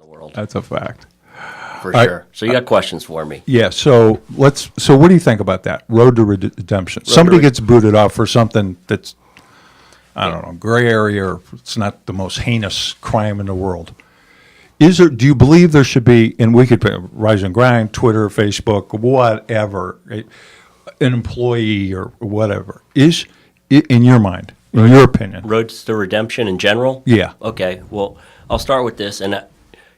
the world. That's a fact. For sure. So you got questions for me? Yeah. So what do you think about that? Road to redemption. Somebody gets booted off for something that's, I don't know, gray area, or it's not the most heinous crime in the world. Do you believe there should be, and we could put Rise and Grind, Twitter, Facebook, whatever, right, an employee or whatever, is, in your mind, in your opinion? Roads to redemption in general? Yeah. Okay. Well, I'll start with this, and I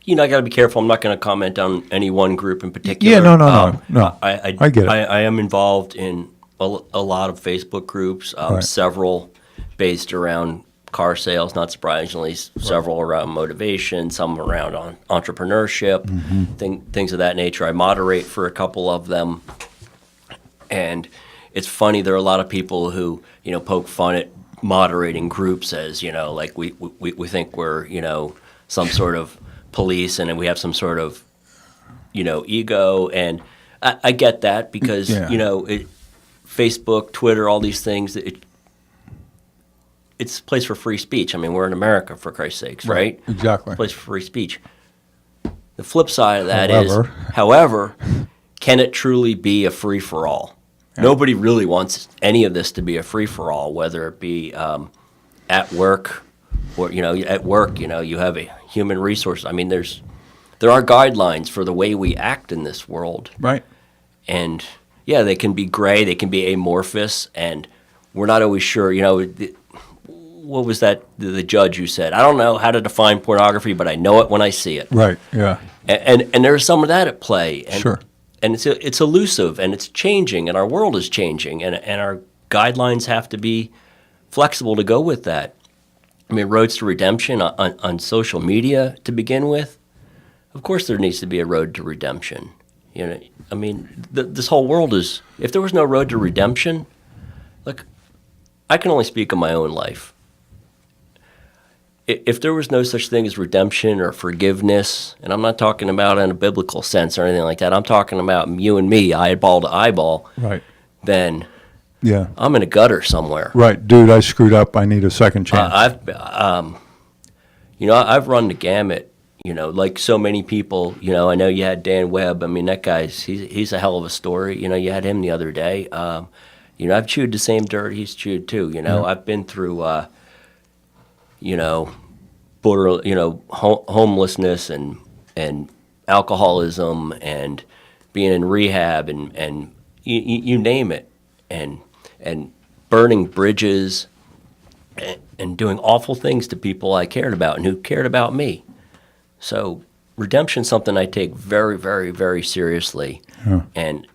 got to be careful. I'm not going to comment on any one group in particular. Yeah, no. I get it. I am involved in a lot of Facebook groups, Right. several based around car sales, not surprisingly, several around motivation, some around entrepreneurship, things of that nature. I moderate for a couple of them, and it's funny. There are a lot of people who poke fun at moderating groups as like we think we're some sort of police, and we have some sort of ego, and I get that because Facebook, Twitter, all these things. It's a place for free speech. I mean, we're in America, for Christ's sakes, right? Exactly. It's a place for free speech. The flip side of that is, however, can it truly be a free-for-all? Yeah. Nobody really wants any of this to be a free-for-all, whether it be at work or, at work, you have a human resource. I mean, there are guidelines for the way we act in this world. Right. And, yeah, they can be gray, they can be amorphous, and we're not always sure, what was that, the judge who said, I don't know how to define pornography, but I know it when I see it. Right, yeah. And there's some of that at play. And, sure. And it's elusive, and it's changing, and our world is changing, and our guidelines have to be flexible to go with that. I mean, roads to redemption on social media to begin with, of course there needs to be a road to redemption. I mean, this whole world is, if there was no road to redemption, look, I can only speak of my own life. If there was no such thing as redemption or forgiveness, and I'm not talking about in a biblical sense or anything like that, I'm talking about you and me, eyeball to eyeball, right? Then I'm in a gutter somewhere. Right, dude, I screwed up. I need a second chance. I've run the gamut, like so many people. I know you had Dan Webb. I mean, that guy's, he's a hell of a story. You had him the other day. I've chewed the same dirt he's chewed too. I've been through homelessness and alcoholism and being in rehab and you name it, and burning bridges and doing awful things to people I cared about and who cared about me. So redemption's something I take very, very, very seriously. And,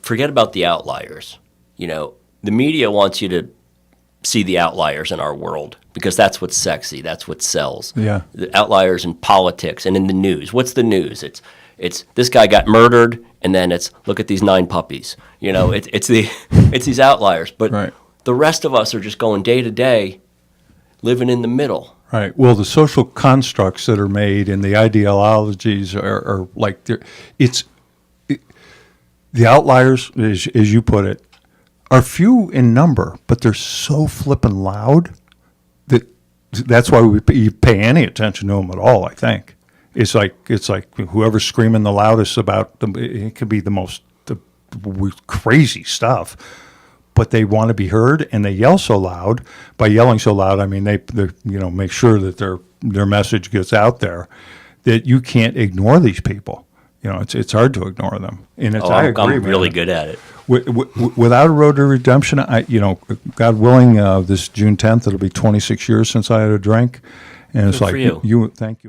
forget about the outliers. The media wants you to see the outliers in our world because that's what's sexy, that's what sells. Yeah. The outliers in politics and in the news. What's the news? It's this guy got murdered, and then it's look at these 9 puppies. It's these outliers, but the rest of us are just going day to day, living in the middle. Right. Well, the social constructs that are made and the ideologies are like the outliers, as you put it, are few in number, but they're so flippin' loud that's why you pay any attention to them at all. I think it's like whoever's screaming the loudest about them. It could be the crazy stuff, but they want to be heard, and they yell so loud. By yelling so loud, I mean they make sure that their message gets out there, that you can't ignore these people. It's hard to ignore them, and I agree. I'm really good at it. Without a road to redemption, God willing, this June 10th, it'll be 26 years since I had a drink, and it's Good like for you. Thank you.